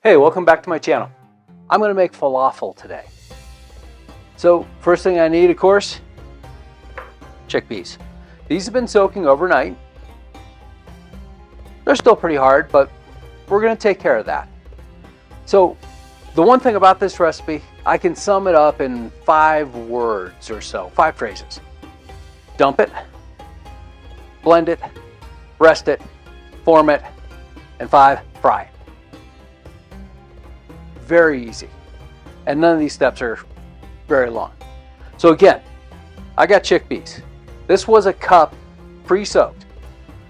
Hey, welcome back to my channel. I'm going to make falafel today. So first thing I need, of course, chickpeas. These have been soaking overnight. They're still pretty hard, but we're going to take care of that. So the one thing about this recipe, I can sum it up in 5 words or so, 5 phrases. Dump it, blend it, rest it, form it, and 5, fry it. Very easy. And none of these steps are very long. So again, I got chickpeas. This was a cup pre-soaked.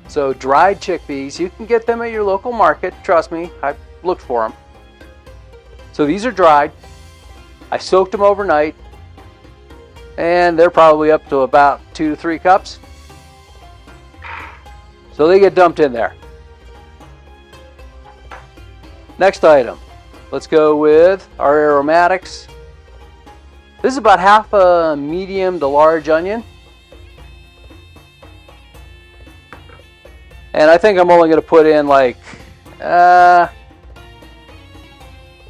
So dried chickpeas, you can get them at your local market. Trust me, I looked for them. So these are dried. I soaked them overnight. And they're probably up to about 2 to 3 cups. So they get dumped in there. Next item. Let's go with our aromatics. This is about half a medium to large onion. And I think I'm only going to put in like,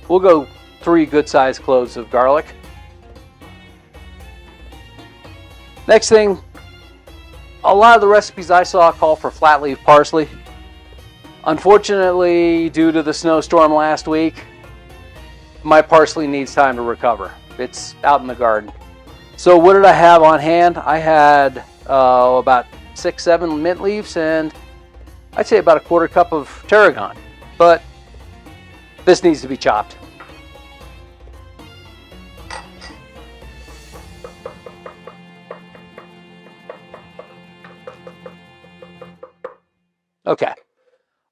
we'll go 3 good sized cloves of garlic. Next thing, a lot of the recipes I saw call for flat leaf parsley. Unfortunately, due to the snowstorm last week, my parsley needs time to recover. It's out in the garden. So what did I have on hand? I had about 6-7 mint leaves and I'd say about a 1/4 cup of tarragon. But this needs to be chopped. Okay.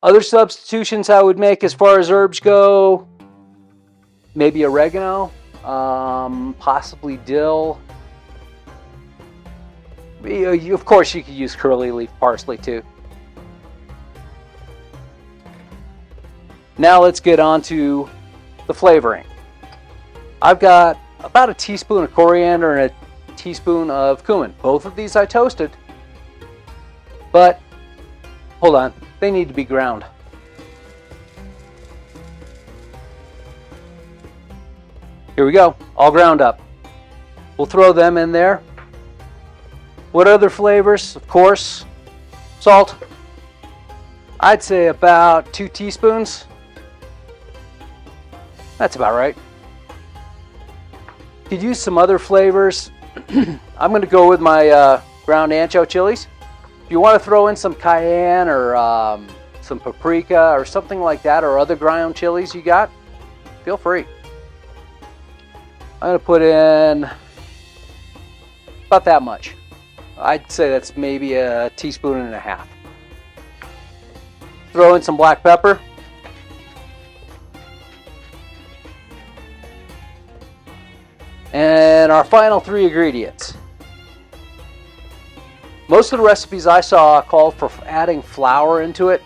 Other substitutions I would make as far as herbs go, maybe oregano, possibly dill. Of course, you could use curly leaf parsley too. Now let's get on to the flavoring. I've got about a teaspoon of coriander and a teaspoon of cumin. Both of these I toasted, but hold on, they need to be ground. Here we go, all ground up. We'll throw them in there. What other flavors? Of course, salt. I'd say about 2 teaspoons. That's about right. Could use some other flavors. I'm going to go with my ground ancho chilies. If you want to throw in some cayenne or some paprika or something like that, or other ground chilies you got, feel free. I'm going to put in about that much. I'd say that's maybe a teaspoon and a half. Throw in some black pepper. And our final 3 ingredients. Most of the recipes I saw called for adding flour into it,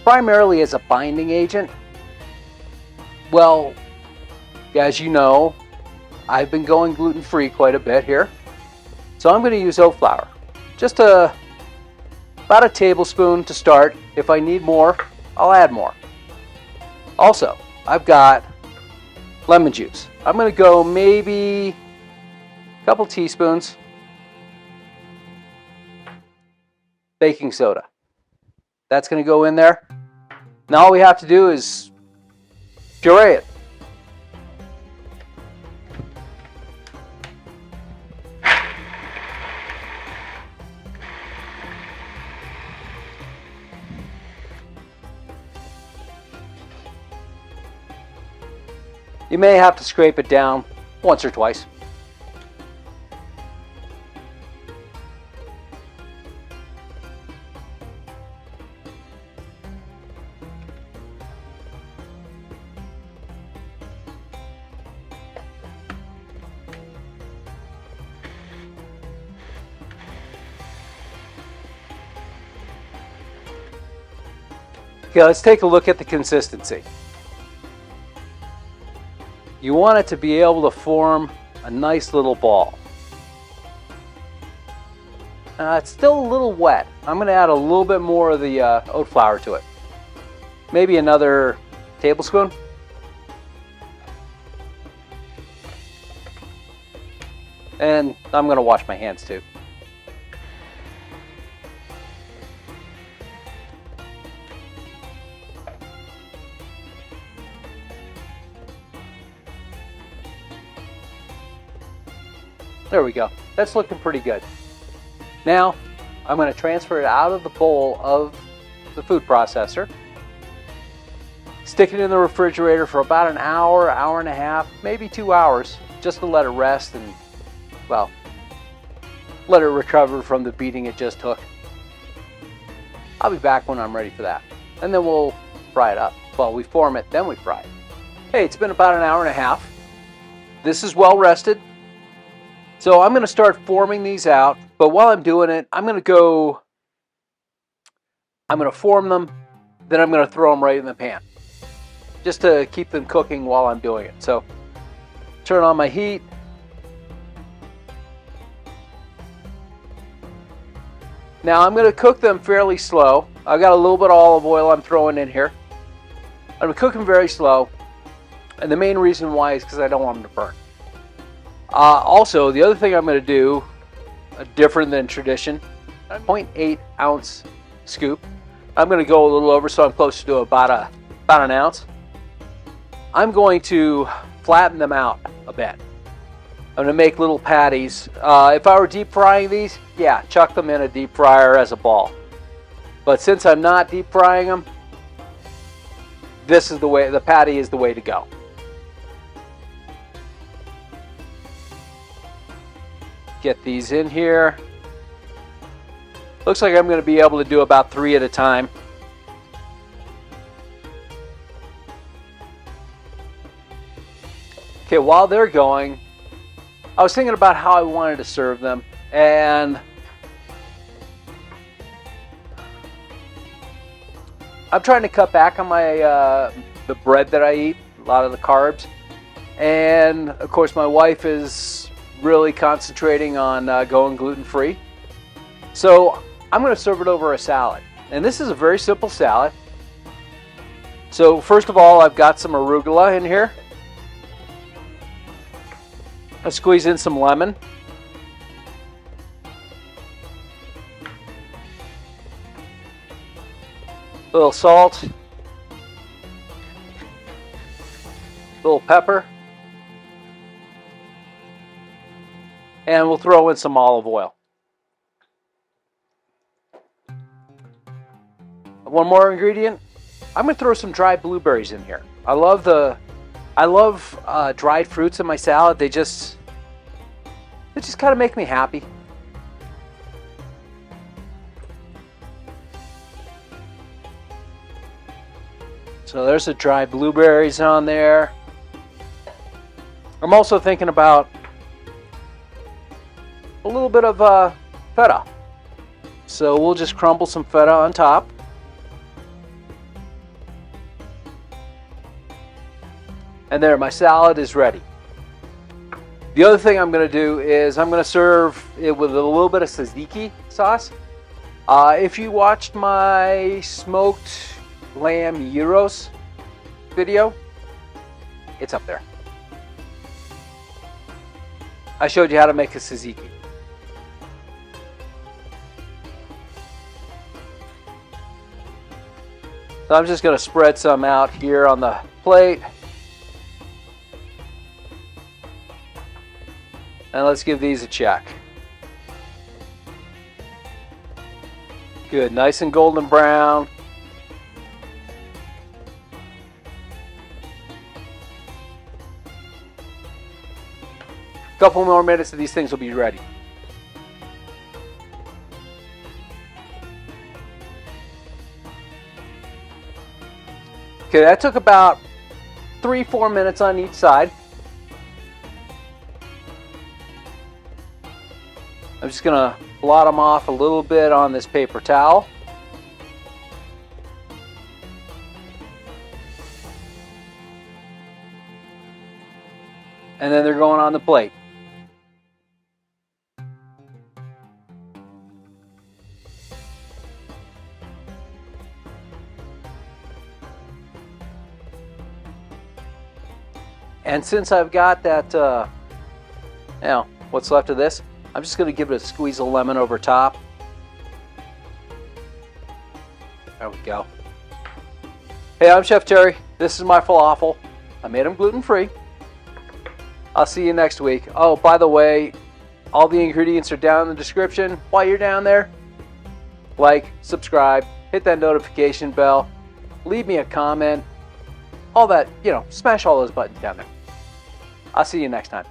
primarily as a binding agent. Well, as you know, I've been going gluten-free quite a bit here. So I'm going to use oat flour. Just about a tablespoon to start. If I need more, I'll add more. Also, I've got lemon juice. I'm going to go maybe a couple teaspoons. Baking soda. That's going to go in there. Now all we have to do is puree it. You may have to scrape it down once or twice. Okay, let's take a look at the consistency. You want it to be able to form a nice little ball. It's still a little wet. I'm going to add a little bit more of the oat flour to it. Maybe another tablespoon. And I'm going to wash my hands too. There we go. That's looking pretty good. Now, I'm going to transfer it out of the bowl of the food processor. Stick it in the refrigerator for about an hour, hour and a half, maybe 2 hours, just to let it rest and, well, let it recover from the beating it just took. I'll be back when I'm ready for that. And then we'll fry it up. Well, we form it, then we fry it. Hey, it's been about an hour and a half. This is well rested. So I'm going to start forming these out. But while I'm doing it, I'm going to form them, then I'm going to throw them right in the pan, just to keep them cooking while I'm doing it. So turn on my heat. Now I'm going to cook them fairly slow. I've got a little bit of olive oil I'm throwing in here. I'm going to cook them very slow. And the main reason why is because I don't want them to burn. Also, the other thing I'm going to do, different than tradition, 0.8 ounce scoop. I'm going to go a little over, so I'm close to about an ounce. I'm going to flatten them out a bit. I'm going to make little patties. If I were deep frying these, yeah, chuck them in a deep fryer as a ball. But since I'm not deep frying them, this is the way, the patty is the way to go. Get these in here. Looks like I'm going to be able to do about 3 at a time. Okay, while they're going, I was thinking about how I wanted to serve them, and I'm trying to cut back on my the bread that I eat, a lot of the carbs, and of course my wife is really concentrating on going gluten-free. So I'm going to serve it over a salad. And this is a very simple salad. So first of all, I've got some arugula in here. I'll squeeze in some lemon. A little salt. A little pepper. And we'll throw in some olive oil. One more ingredient. I'm going to throw some dried blueberries in here. I love dried fruits in my salad. They just kind of make me happy. So there's the dried blueberries on there. I'm also thinking about a little bit of feta. So we'll just crumble some feta on top. And there, my salad is ready. The other thing I'm going to do is I'm going to serve it with a little bit of tzatziki sauce. If you watched my smoked lamb gyros video, it's up there. I showed you how to make a tzatziki. So I'm just going to spread some out here on the plate. And let's give these a check. Good, nice and golden brown. A couple more minutes and these things will be ready. Okay, that took about 3-4 minutes on each side. I'm just going to blot them off a little bit on this paper towel. And then they're going on the plate. And since I've got that, what's left of this, I'm just going to give it a squeeze of lemon over top. There we go. Hey, I'm Chef Terry. This is my falafel. I made them gluten-free. I'll see you next week. Oh, by the way, all the ingredients are down in the description. While you're down there, like, subscribe, hit that notification bell, leave me a comment, all that, smash all those buttons down there. I'll see you next time.